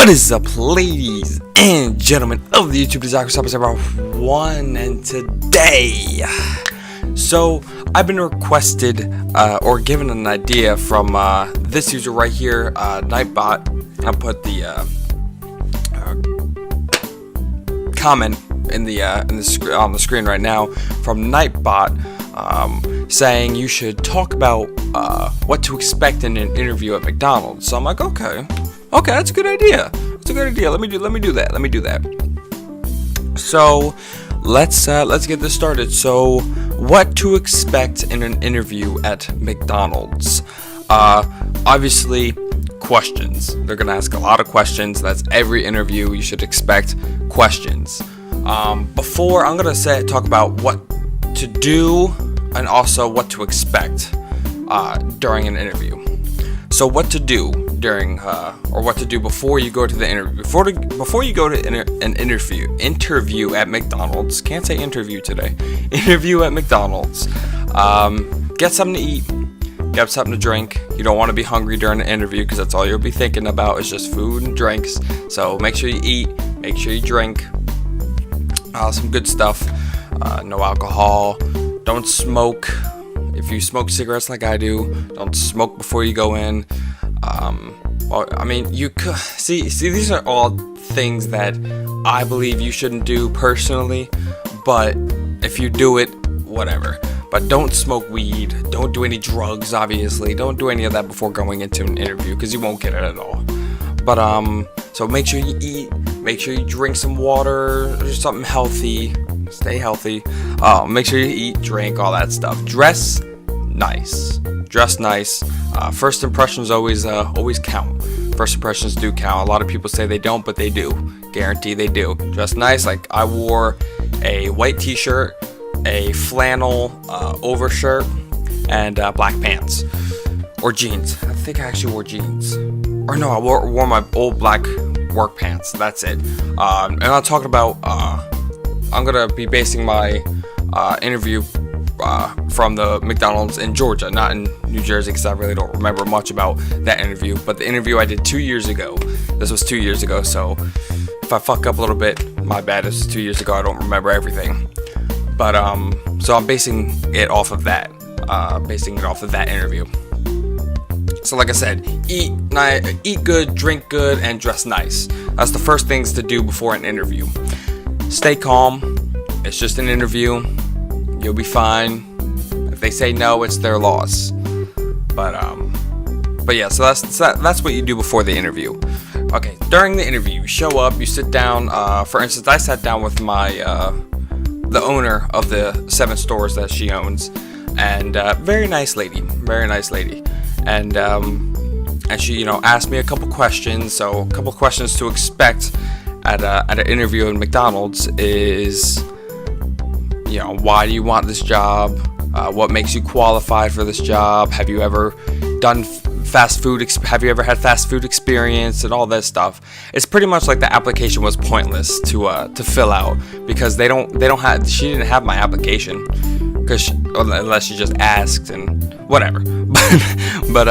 What is up, ladies and gentlemen of the YouTube Desire episode 1, and today, so I've been requested or given an idea from this user right here, Nightbot. I'll put the comment on the screen right now from Nightbot, saying you should talk about what to expect in an interview at McDonald's. So I'm like, okay, that's a good idea. Let me do that. So let's get this started. So what to expect in an interview at McDonald's? Obviously, questions. They're gonna ask a lot of questions. That's every interview. You should expect questions. Before I'm gonna talk about what to do and also what to expect during an interview. So what to do during or what to do before you go to the interview. Before you go to an interview at McDonald's. Can't say interview today. Interview at McDonald's. Get something to eat. Get something to drink. You don't want to be hungry during the interview because that's all you'll be thinking about is just food and drinks. So make sure you eat. Make sure you drink. Some good stuff. No alcohol. Don't smoke. If you smoke cigarettes like I do, don't smoke before you go in. Well, I mean, you could see these are all things that I believe you shouldn't do personally, but if you do it, whatever. But don't smoke weed. Don't do any drugs. Obviously, don't do any of that before going into an interview because you won't get it at all. But so make sure you eat. Make sure you drink some water or something healthy. Stay healthy. Make sure you eat, drink, all that stuff. Dress nice. First impressions always count. First impressions do count. A lot of people say they don't, but they do. Guarantee they do. Dress nice. Like I wore a white t-shirt, a flannel overshirt, and black pants or jeans. I think I actually wore jeans. Or no, I wore my old black work pants. That's it. And I'm talking about. I'm gonna be basing my interview from the McDonald's in Georgia, not in New Jersey, because I really don't remember much about that interview. But the interview I did 2 years ago. This was 2 years ago, so if I fuck up a little bit, my bad. This was 2 years ago. I don't remember everything. But so I'm basing it off of that. Interview. So like I said, eat good, drink good, and dress nice. That's the first things to do before an interview. Stay calm. It's just an interview. You'll be fine. If they say no, it's their loss. But yeah. So that's what you do before the interview. Okay. During the interview, you show up. You sit down. For instance, I sat down with the owner of the 7 stores that she owns, and very nice lady. And she asked me a couple questions. So a couple questions to expect at an interview at McDonald's is, why do you want this job? What makes you qualified for this job? Have you ever done fast food? Have you ever had fast food experience and all that stuff? It's pretty much like the application was pointless to fill out because she didn't have my application unless she just asked and whatever. But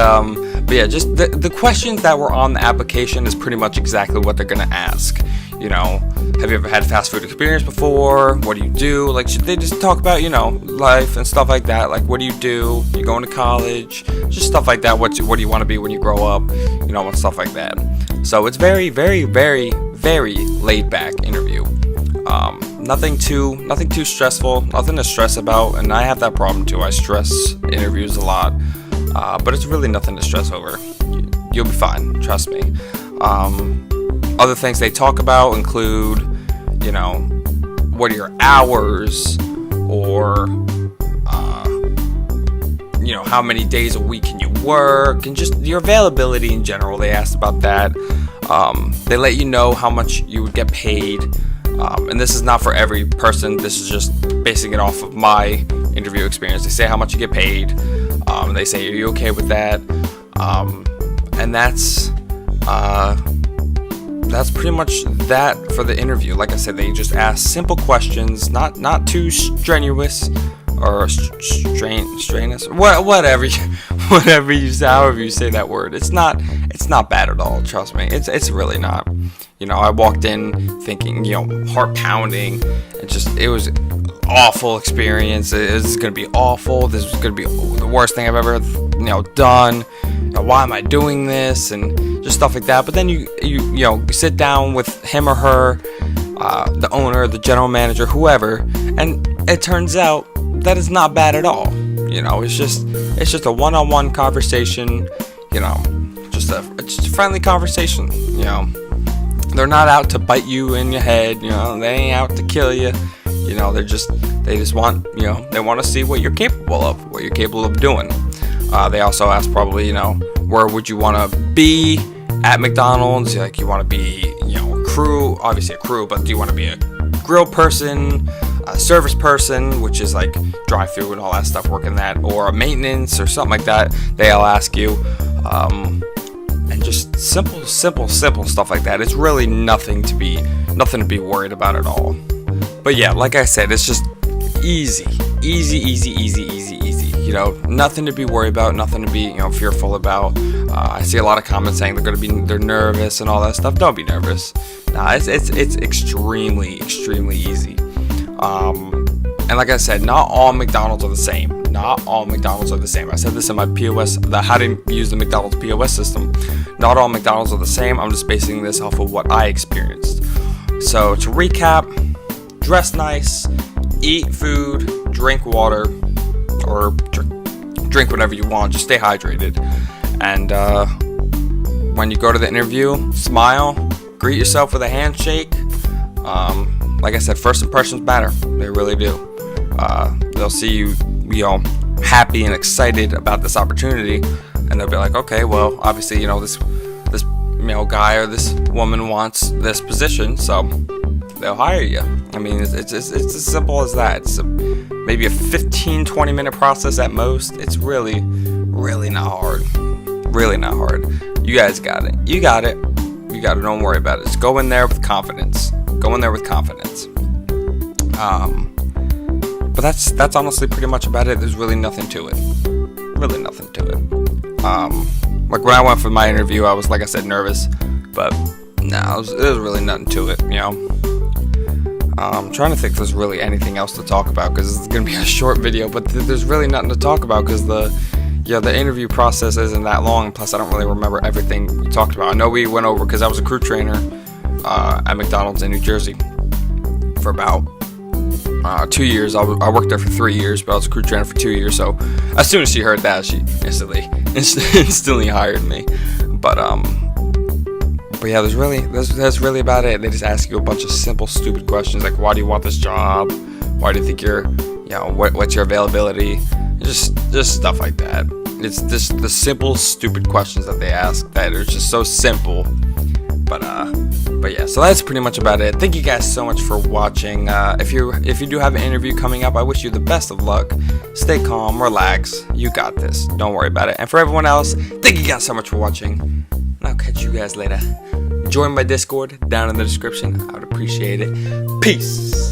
yeah, just the questions that were on the application is pretty much exactly what they're gonna ask. Have you ever had fast food experience before? What do you do? Like, should they just talk about, life and stuff like that? Like, what do? You going to college? Just stuff like that. What do you want to be when you grow up? And stuff like that. So it's very, very, very, very laid back interview. Nothing too stressful. Nothing to stress about. And I have that problem too. I stress interviews a lot. But it's really nothing to stress over. You'll be fine. Trust me. Other things they talk about include, what are your hours, or, how many days a week can you work, and just your availability in general. They asked about that. They let you know how much you would get paid. And this is not for every person. This is just basing it off of my interview experience. They say how much you get paid. They say, are you okay with that? And that's pretty much that for the interview. Like I said, they just ask simple questions, not too strenuous or strenuous, whatever whatever you say, however you say that word. It's not bad at all. Trust me. It's really not. I walked in thinking, heart pounding. It was awful experience. This is gonna be awful. This is gonna be the worst thing I've ever done. Why am I doing this? And just stuff like that. But then you sit down with him or her, the owner, the general manager, whoever, and it turns out that it's not bad at all. It's just a one-on-one conversation. Just a friendly conversation. They're not out to bite you in your head. They ain't out to kill you. They just want, they want to see what you're capable of doing. They also ask probably, where would you want to be at McDonald's? Like, you want to be, a crew, obviously a crew, but do you want to be a grill person, a service person, which is like drive-through and all that stuff, working that, or a maintenance or something like that? They'll ask you, and just simple stuff like that. It's really nothing to be worried about at all. But yeah, like I said, it's just easy. Nothing to be worried about, nothing to be fearful about. I see a lot of comments saying they're nervous and all that stuff. Don't be nervous. Nah, it's extremely easy. And like I said, not all McDonald's are the same. I said this in my POS, how to use the McDonald's POS system. Not all McDonald's are the same. I'm just basing this off of what I experienced. So to recap, dress nice, eat food, drink water, or drink whatever you want. Just stay hydrated. And when you go to the interview, smile, greet yourself with a handshake. Like I said, first impressions matter. They really do. They'll see you, happy and excited about this opportunity, and they'll be like, okay, well, obviously, this guy or this woman wants this position, so they'll hire you. I mean, it's as simple as that. It's maybe a 15-20 minute process at most. It's really not hard. Really not hard. You guys got it. You got it. Don't worry about it. Just go in there with confidence. But that's honestly pretty much about it. There's really nothing to it. Like when I went for my interview, I was, like I said, nervous, but no, there's really nothing to it. I'm trying to think if there's really anything else to talk about, because it's gonna be a short video. But there's really nothing to talk about, because the interview process isn't that long. Plus, I don't really remember everything we talked about. I know we went over, because I was a crew trainer at McDonald's in New Jersey for about 2 years. I worked there for 3 years, but I was a crew trainer for 2 years. So as soon as she heard that, she instantly hired me. But yeah, that's really about it. They just ask you a bunch of simple, stupid questions like, why do you want this job? Why do you think what's your availability? Just stuff like that. It's just the simple, stupid questions that they ask that are just so simple. But yeah, so that's pretty much about it. Thank you guys so much for watching. If you do have an interview coming up, I wish you the best of luck. Stay calm, relax. You got this. Don't worry about it. And for everyone else, thank you guys so much for watching. And I'll catch you guys later. Join my Discord down in the description. I would appreciate it. Peace.